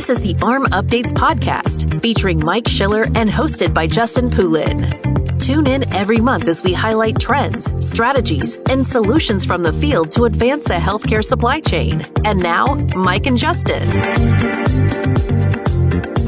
This is the AHRMM Updates podcast featuring Mike Schiller and hosted by Justin Poulin. Tune in every month as we highlight trends, strategies, and solutions from the field to advance the healthcare supply chain. And now, Mike and Justin.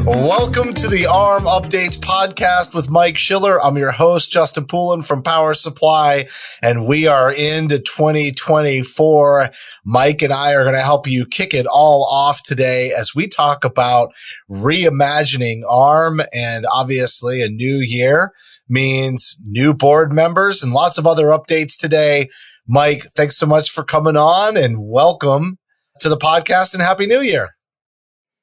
Welcome to the AHRMM Updates podcast with Mike Schiller. I'm your host, Justin Poulin from Power Supply, and we are into 2024. Mike and I are going to help you kick it all off today as we talk about reimagining AHRMM, and obviously a new year means new board members and lots of other updates today. Mike, thanks so much for coming on and welcome to the podcast and Happy New Year.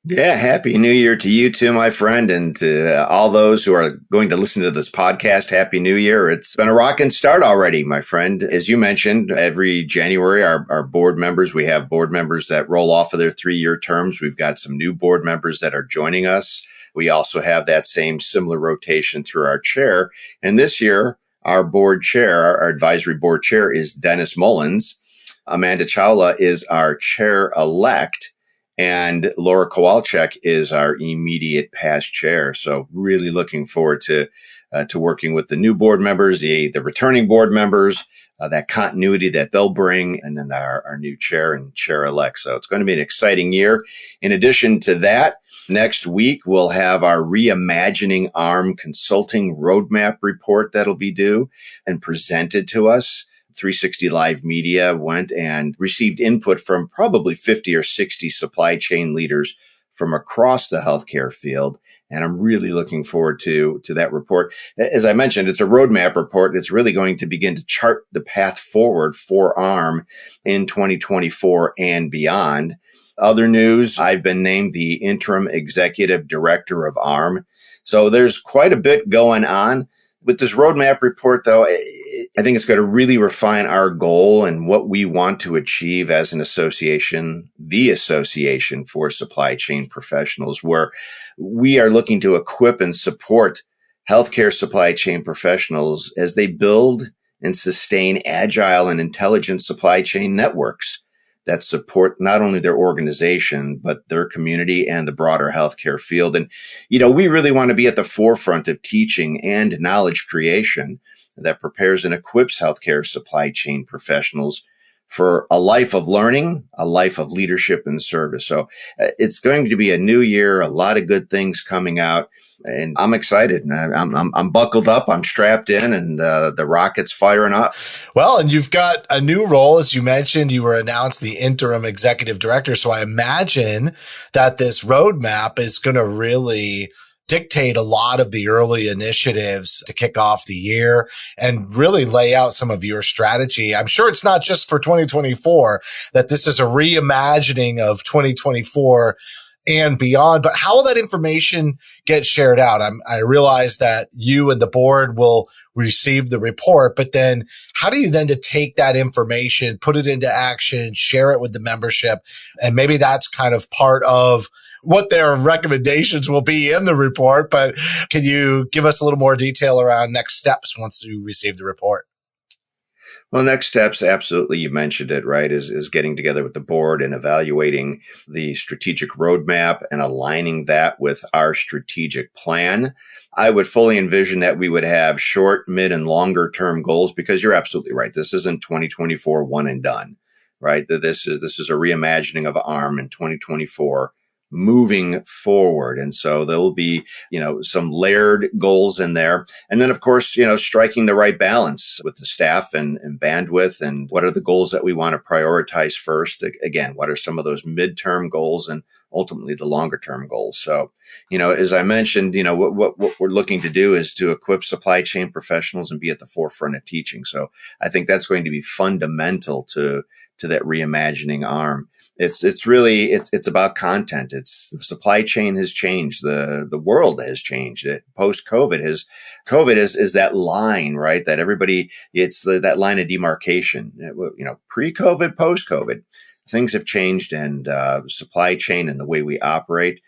Yeah, Happy New Year to you too, my friend, and to all those who are going to listen to this podcast. Happy New Year. It's been a rocking start already, my friend. As you mentioned, every January, our board members, we have board members that roll off of their 3-year terms. We've got some new board members that are joining us. We also have that same similar rotation through our chair. And this year, our board chair, our advisory board chair is Dennis Mullins. Amanda Chawla is our chair-elect. And Laura Kowalczyk is our immediate past chair. So really looking forward to working with the new board members, the returning board members, that continuity that they'll bring, and then our new chair and chair-elect. So it's going to be an exciting year. In addition to that, next week we'll have our Reimagining AHRMM Consulting Roadmap report that'll be due and presented to us. 360 Live Media went and received input from probably 50 or 60 supply chain leaders from across the healthcare field. And I'm really looking forward to that report. As I mentioned, it's a roadmap report. It's really going to begin to chart the path forward for AHRMM in 2024 and beyond. Other news, I've been named the Interim Executive Director of AHRMM. So there's quite a bit going on. With this roadmap report, though, I think it's going to really refine our goal and what we want to achieve as an association, the Association for Supply Chain Professionals, where we are looking to equip and support healthcare supply chain professionals as they build and sustain agile and intelligent supply chain networks that support not only their organization, but their community and the broader healthcare field. And, we really want to be at the forefront of teaching and knowledge creation that prepares and equips healthcare supply chain professionals for a life of learning, a life of leadership and service. So it's going to be a new year, a lot of good things coming out. And I'm excited. I'm buckled up. I'm strapped in, and the rocket's firing up. Well, and you've got a new role, as you mentioned. You were announced the interim executive director. So I imagine that this roadmap is going to really dictate a lot of the early initiatives to kick off the year and really lay out some of your strategy. I'm sure it's not just for 2024, that this is a reimagining of 2024 and beyond, but how will that information get shared out? I realize that you and the board will receive the report, but then how do you then to take that information, put it into action, share it with the membership? And maybe that's kind of part of what their recommendations will be in the report, but can you give us a little more detail around next steps once you receive the report? Well, next steps, absolutely. You mentioned it, right, is getting together with the board and evaluating the strategic roadmap and aligning that with our strategic plan. I would fully envision that we would have short, mid, and longer term goals, because you're absolutely right. This isn't 2024 one and done, right? This is a reimagining of AHRMM in 2024. Moving forward. And so there will be, some layered goals in there. And then, of course, striking the right balance with the staff and bandwidth, and what are the goals that we want to prioritize first? Again, what are some of those midterm goals and ultimately the longer term goals? So, as I mentioned, what we're looking to do is to equip supply chain professionals and be at the forefront of teaching. So I think that's going to be fundamental to that reimagining AHRMM. It's really about content. It's the supply chain has changed. The world has changed. Post-COVID COVID is that line, right? That everybody, it's that line of demarcation, pre-COVID, post-COVID, things have changed, and supply chain and the way we operate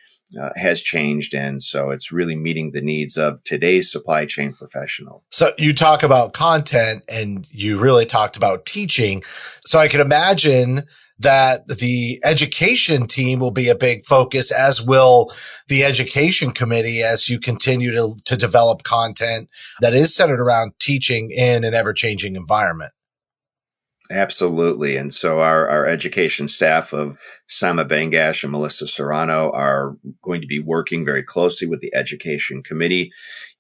has changed. And so it's really meeting the needs of today's supply chain professional. So you talk about content and you really talked about teaching. So I can imagine that the education team will be a big focus, as will the education committee, as you continue to develop content that is centered around teaching in an ever-changing environment. Absolutely. And so our education staff of Sama Bangash and Melissa Serrano are going to be working very closely with the education committee.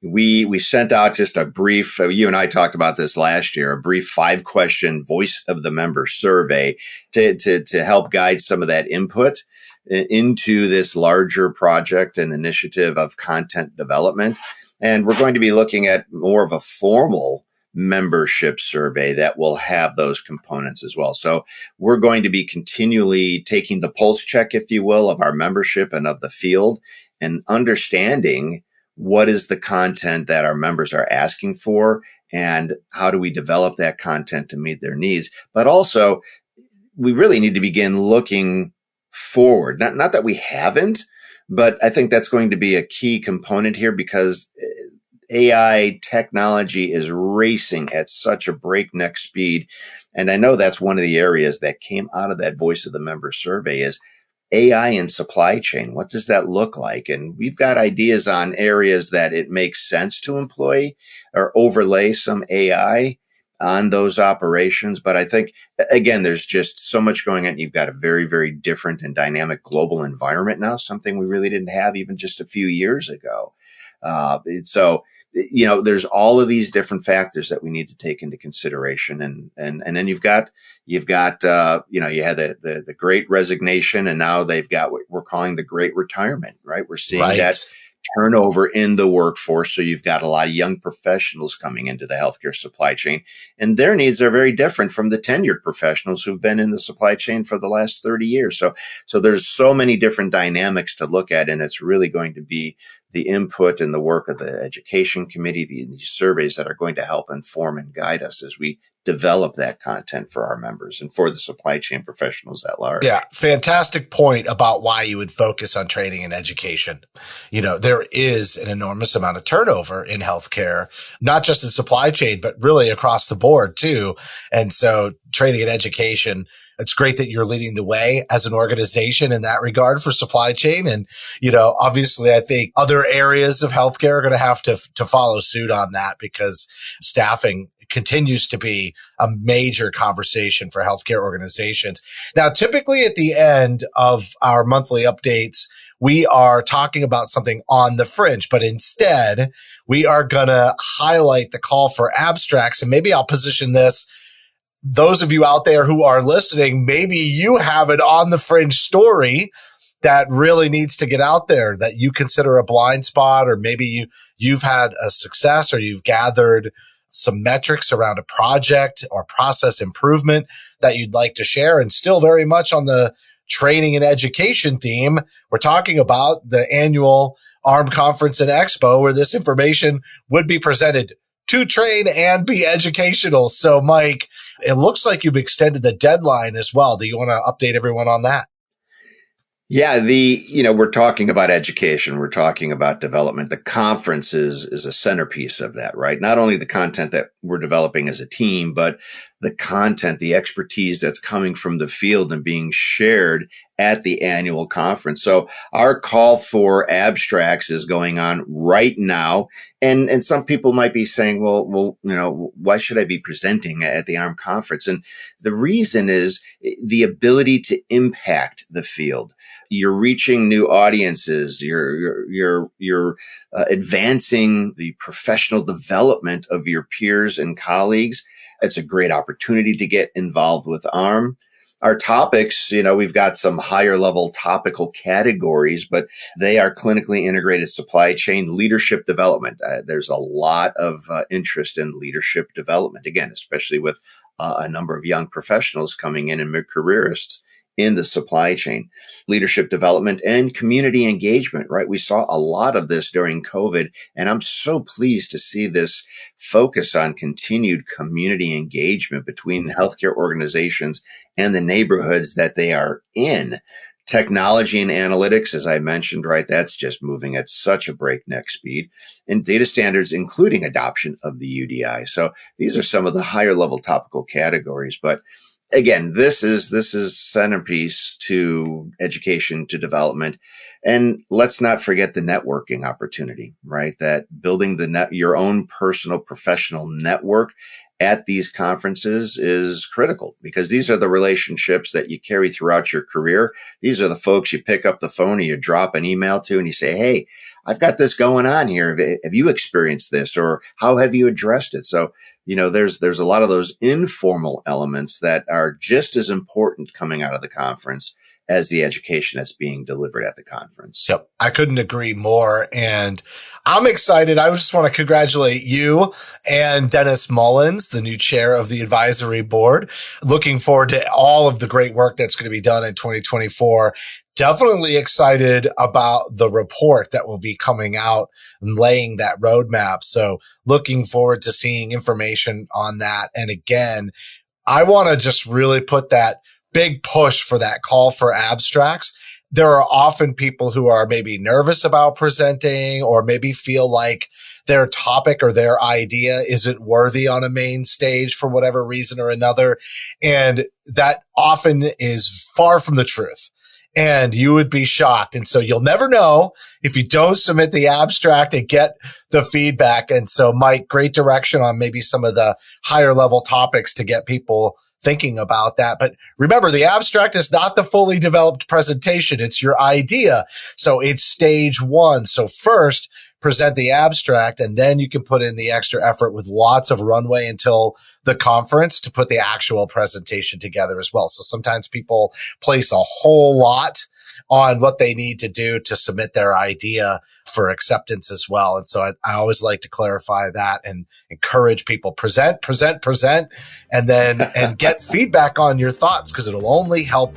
We sent out just a brief, you and I talked about this last year, a brief 5-question voice of the member survey to help guide some of that input into this larger project and initiative of content development. And we're going to be looking at more of a formal membership survey that will have those components as well. So we're going to be continually taking the pulse check, if you will, of our membership and of the field, and understanding what is the content that our members are asking for and how do we develop that content to meet their needs. But also, we really need to begin looking forward. Not that we haven't, but I think that's going to be a key component here, because AI technology is racing at such a breakneck speed. And I know that's one of the areas that came out of that voice of the member survey is AI in supply chain. What does that look like? And we've got ideas on areas that it makes sense to employ or overlay some AI on those operations. But I think, again, there's just so much going on. You've got a very, very different and dynamic global environment now, something we really didn't have even just a few years ago. There's all of these different factors that we need to take into consideration. And then you had the great resignation, and now they've got what we're calling the great retirement, right? We're seeing that turnover in the workforce. So you've got a lot of young professionals coming into the healthcare supply chain, and their needs are very different from the tenured professionals who've been in the supply chain for the last 30 years. So there's so many different dynamics to look at, and it's really going to be the input and the work of the education committee, these surveys that are going to help inform and guide us as we develop that content for our members and for the supply chain professionals at large. Yeah, fantastic point about why you would focus on training and education. There is an enormous amount of turnover in healthcare, not just in supply chain, but really across the board too. And so training and education, it's great that you're leading the way as an organization in that regard for supply chain. And, obviously I think other areas of healthcare are going to have to follow suit on that, because staffing continues to be a major conversation for healthcare organizations. Now, typically at the end of our monthly updates, we are talking about something on the fringe, but instead we are going to highlight the call for abstracts. And maybe I'll position this. Those of you out there who are listening, maybe you have an on the fringe story that really needs to get out there that you consider a blind spot, or maybe you've had a success, or you've gathered some metrics around a project or process improvement that you'd like to share. And still very much on the training and education theme, we're talking about the annual AHRMM Conference and Expo, where this information would be presented to train and be educational. So, Mike, it looks like you've extended the deadline as well. Do you want to update everyone on that? Yeah, we're talking about education. We're talking about development. The conference is a centerpiece of that, right? Not only the content that we're developing as a team, but the content, the expertise that's coming from the field and being shared at the annual conference. So our call for abstracts is going on right now. And some people might be saying, well, why should I be presenting at the AHRMM conference? And the reason is the ability to impact the field. You're reaching new audiences. You're advancing the professional development of your peers and colleagues. It's a great opportunity to get involved with AHRMM. Our topics, we've got some higher level topical categories, but they are clinically integrated supply chain leadership development. There's a lot of interest in leadership development, again, especially with a number of young professionals coming in and mid-careerists in the supply chain. Leadership development and community engagement, right? We saw a lot of this during COVID, and I'm so pleased to see this focus on continued community engagement between healthcare organizations and the neighborhoods that they are in. Technology and analytics, as I mentioned, right, that's just moving at such a breakneck speed. And data standards, including adoption of the UDI. So these are some of the higher level topical categories, but again, this is centerpiece to education, to development. And let's not forget the networking opportunity, right? That building your own personal professional network at these conferences is critical, because these are the relationships that you carry throughout your career. These are the folks you pick up the phone or you drop an email to and you say, hey, I've got this going on here. Have you experienced this, or how have you addressed it? So, there's a lot of those informal elements that are just as important coming out of the conference as the education that's being delivered at the conference. Yep. I couldn't agree more. And I'm excited. I just want to congratulate you and Dennis Mullins, the new chair of the advisory board. Looking forward to all of the great work that's going to be done in 2024. Definitely excited about the report that will be coming out and laying that roadmap. So looking forward to seeing information on that. And again, I want to just really put that big push for that call for abstracts. There are often people who are maybe nervous about presenting, or maybe feel like their topic or their idea isn't worthy on a main stage for whatever reason or another. And that often is far from the truth. And you would be shocked. And so you'll never know if you don't submit the abstract and get the feedback. And so, Mike, great direction on maybe some of the higher level topics to get people thinking about that. But remember, the abstract is not the fully developed presentation. It's your idea. So it's stage one. So first, present the abstract, and then you can put in the extra effort with lots of runway until the conference to put the actual presentation together as well. So sometimes people place a whole lot on what they need to do to submit their idea for acceptance as well. And so I always like to clarify that and encourage people present, and then get feedback on your thoughts, because it'll only help,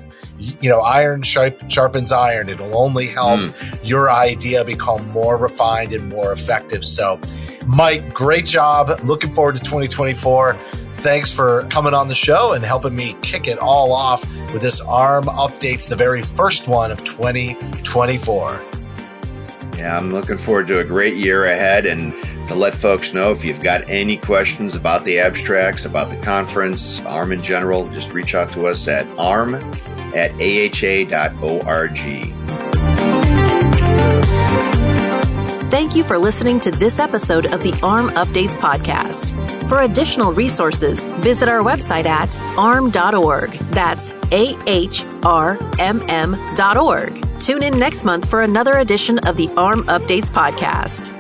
iron sharpens iron. It'll only help your idea become more refined and more effective. So Mike, great job. Looking forward to 2024. Thanks for coming on the show and helping me kick it all off with this AHRMM Updates, the very first one of 2024. Yeah, I'm looking forward to a great year ahead, and to let folks know, if you've got any questions about the abstracts, about the conference, AHRMM in general, just reach out to us at arm@aha.org. Thank you for listening to this episode of the AHRMM Updates podcast. For additional resources, visit our website at ahrmm.org. That's AHRMM.org. Tune in next month for another edition of the AHRMM Updates podcast.